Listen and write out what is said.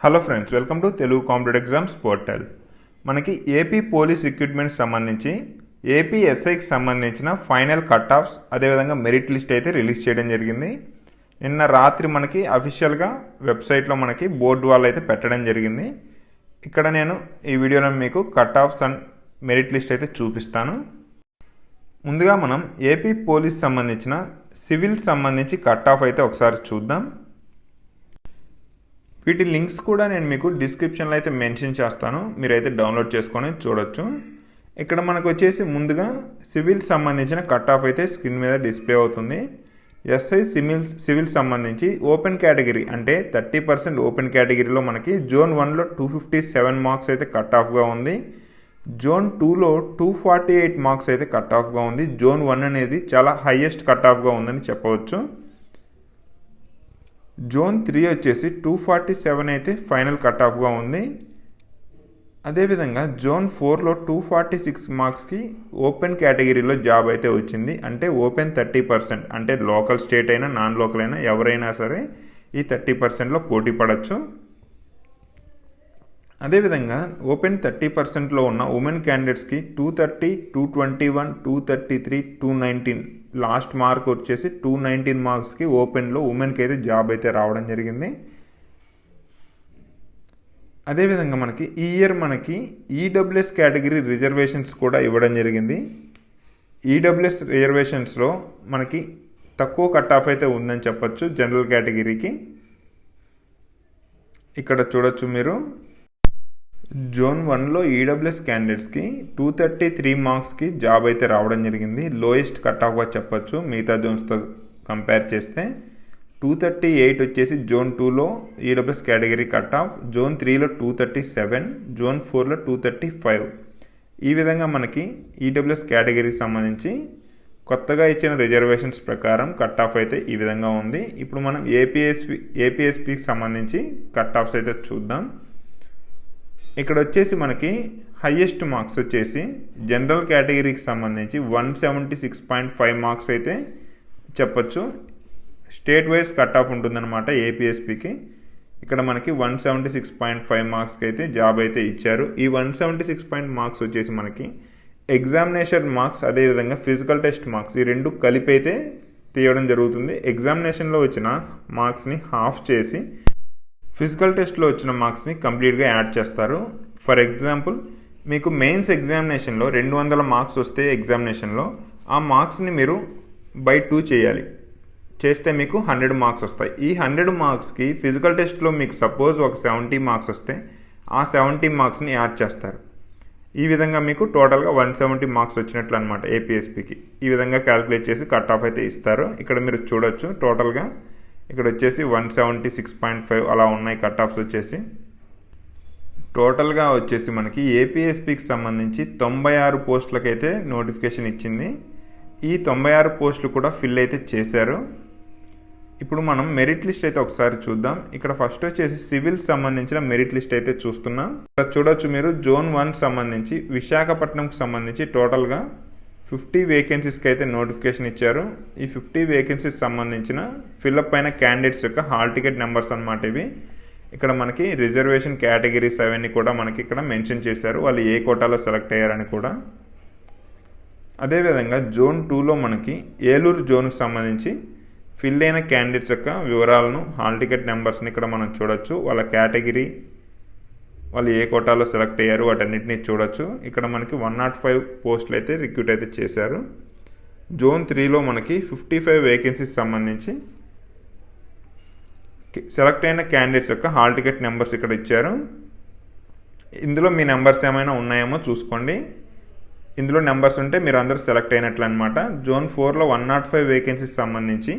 Hello friends, welcome to Telugu competitive exams portal. మనకి AP police recruitment సంబంధించి AP ఎస్ఐకి సంబంధించిన ఫైనల్ కట్ ఆఫ్స్ అదేవిధంగా మెరిట్ లిస్ట్ అయితే రిలీజ్ చేయడం జరిగింది. నిన్న రాత్రి మనకి అఫీషియల్గా వెబ్సైట్లో మనకి బోర్డు వాళ్ళు అయితే పెట్టడం జరిగింది. ఇక్కడ నేను ఈ వీడియోలో మీకు cut offs and merit list అయితే చూపిస్తాను. ముందుగా మనం ఏపీ పోలీస్ సంబంధించిన సివిల్ సంబంధించి కట్ ఆఫ్ అయితే ఒకసారి చూద్దాం. వీటి లింక్స్ కూడా నేను మీకు డిస్క్రిప్షన్లో అయితే మెన్షన్ చేస్తాను, మీరైతే డౌన్లోడ్ చేసుకొని చూడొచ్చు. ఇక్కడ మనకు వచ్చేసి ముందుగా సివిల్ సంబంధించిన కట్ ఆఫ్ అయితే స్క్రీన్ మీద డిస్ప్లే అవుతుంది. ఎస్ఐ సివిల్ సంబంధించి ఓపెన్ కేటగిరీ అంటే 30% ఓపెన్ కేటగిరీలో మనకి జోన్ 1లో 257 మార్క్స్ అయితే కట్ ఆఫ్గా ఉంది. జోన్ 2లో 248 మార్క్స్ అయితే కట్ ఆఫ్గా ఉంది. జోన్ 1 అనేది చాలా హైయెస్ట్ కట్ ఆఫ్గా ఉందని చెప్పవచ్చు. జోన్ 3 వచ్చేసి 247 అయితే ఫైనల్ కట్ ఆఫ్గా ఉంది. అదేవిధంగా జోన్ 4లో 246 మార్క్స్కి ఓపెన్ కేటగిరీలో జాబ్ అయితే వచ్చింది. అంటే ఓపెన్ 30%, అంటే లోకల్ స్టేట్ అయినా నాన్ లోకల్ అయినా ఎవరైనా సరే ఈ 30%లో పోటీ పడవచ్చు. అదేవిధంగా ఓపెన్ 30%లో ఉన్న ఉమెన్ క్యాండిడేట్స్కి 230, 221, 233, 219 లాస్ట్ మార్క్ వచ్చేసి 219 మార్క్స్కి ఓపెన్లో ఉమెన్కి అయితే జాబ్ అయితే రావడం జరిగింది. అదేవిధంగా మనకి ఈ ఇయర్ మనకి ఈడబ్ల్యూఎస్ కేటగిరీ రిజర్వేషన్స్ కూడా ఇవ్వడం జరిగింది. ఈడబ్ల్యూఎస్ రిజర్వేషన్స్లో మనకి తక్కువ కట్ ఆఫ్ అయితే ఉందని చెప్పచ్చు జనరల్ కేటగిరీకి. ఇక్కడ చూడొచ్చు మీరు, జోన్ 1లో ఈడబ్ల్యూఎస్ క్యాండిడేట్స్కి 233 మార్క్స్కి జాబ్ అయితే రావడం జరిగింది. లోయెస్ట్ కట్ ఆఫ్గా చెప్పచ్చు మిగతా జోన్స్తో కంపేర్ చేస్తే. 238 వచ్చేసి జోన్ 2లో EWS category cut off, zone 3లో 237, జోన్ 4లో 235. ఈ విధంగా మనకి ఈడబ్ల్యూఎస్ కేటగిరీకి సంబంధించి కొత్తగా ఇచ్చిన రిజర్వేషన్స్ ప్రకారం కట్ ఆఫ్ అయితే ఈ విధంగా ఉంది. ఇప్పుడు మనం ఏపీఎస్పికి సంబంధించి కట్ ఆఫ్స్ అయితే చూద్దాం. ఇక్కడ వచ్చేసి మనకి హయ్యెస్ట్ మార్క్స్ వచ్చేసి జనరల్ కేటగిరీకి సంబంధించి 176.5 మార్క్స్ అయితే చెప్పచ్చు. స్టేట్ వైజ్ కట్ ఆఫ్ ఉంటుందన్నమాట ఏపీఎస్పికి. ఇక్కడ మనకి 176.5 మార్క్స్కి అయితే జాబ్ అయితే ఇచ్చారు. ఈ 176 మార్క్స్ వచ్చేసి మనకి ఎగ్జామినేషన్ మార్క్స్ అదేవిధంగా ఫిజికల్ టెస్ట్ మార్క్స్ ఈ రెండు కలిపి అయితే తీయడం జరుగుతుంది. ఎగ్జామినేషన్లో వచ్చిన మార్క్స్ని హాఫ్ చేసి ఫిజికల్ టెస్ట్లో వచ్చిన మార్క్స్ని కంప్లీట్గా యాడ్ చేస్తారు. ఫర్ ఎగ్జాంపుల్, మీకు మెయిన్స్ ఎగ్జామినేషన్లో 200 మార్క్స్ వస్తే ఎగ్జామినేషన్లో ఆ మార్క్స్ని మీరు బై 2 చేయాలి. చేస్తే మీకు 100 మార్క్స్ వస్తాయి. ఈ 100 మార్క్స్కి ఫిజికల్ టెస్ట్లో మీకు సపోజ్ ఒక 70 మార్క్స్ వస్తే ఆ 70 మార్క్స్ని యాడ్ చేస్తారు. ఈ విధంగా మీకు టోటల్గా 170 మార్క్స్ వచ్చినట్లు అనమాట ఏపీఎస్పికి. ఈ విధంగా క్యాలిక్యులేట్ చేసి కట్ ఆఫ్ అయితే ఇస్తారు. ఇక్కడ మీరు చూడొచ్చు టోటల్గా ఇక్కడ వచ్చేసి 176.5 అలా ఉన్నాయి కట్ ఆఫ్స్ వచ్చేసి. టోటల్గా వచ్చేసి మనకి ఏపీఎస్పికి సంబంధించి 96 పోస్టులకైతే నోటిఫికేషన్ ఇచ్చింది. ఈ 96 పోస్టులు కూడా ఫిల్ అయితే చేశారు. ఇప్పుడు మనం మెరిట్ లిస్ట్ అయితే ఒకసారి చూద్దాం. ఇక్కడ ఫస్ట్ వచ్చేసి సివిల్ సంబంధించిన మెరిట్ లిస్ట్ అయితే చూస్తున్నాం. ఇక్కడ చూడొచ్చు మీరు, జోన్ 1 సంబంధించి విశాఖపట్నంకి సంబంధించి టోటల్గా 50 వేకెన్సీస్కి అయితే నోటిఫికేషన్ ఇచ్చారు. ఈ 50 వేకెన్సీస్ సంబంధించిన ఫిల్అప్ అయిన క్యాండిడేట్స్ యొక్క హాల్ టికెట్ నెంబర్స్ అన్నమాట ఇవి. ఇక్కడ మనకి రిజర్వేషన్ కేటగిరీస్ అవన్నీ కూడా మనకి ఇక్కడ మెన్షన్ చేశారు, వాళ్ళు ఏ కోటాలో సెలెక్ట్ అయ్యారని కూడా. అదేవిధంగా జోన్ 2లో మనకి ఏలూరు జోన్కి సంబంధించి ఫిల్ అయిన క్యాండిడేట్స్ యొక్క వివరాలను హాల్ టికెట్ నెంబర్స్ని ఇక్కడ మనం చూడొచ్చు. వాళ్ళ కేటగిరీ, వాళ్ళు ఏ కోటాలో సెలెక్ట్ అయ్యారు వాటన్నిటిని చూడొచ్చు. ఇక్కడ మనకి 105 పోస్టులు అయితే రిక్రూట్ అయితే చేశారు. జోన్ 3లో మనకి 55 వేకెన్సీస్ సంబంధించి సెలెక్ట్ అయిన క్యాండిడేట్స్ యొక్క హాల్ టికెట్ నెంబర్స్ ఇక్కడ ఇచ్చారు. ఇందులో మీ నెంబర్స్ ఏమైనా ఉన్నాయేమో చూసుకోండి. ఇందులో నెంబర్స్ ఉంటే మీరు అందరూ సెలెక్ట్ అయినట్లు అనమాట. జోన్ 4లో 105 వేకెన్సీస్ సంబంధించి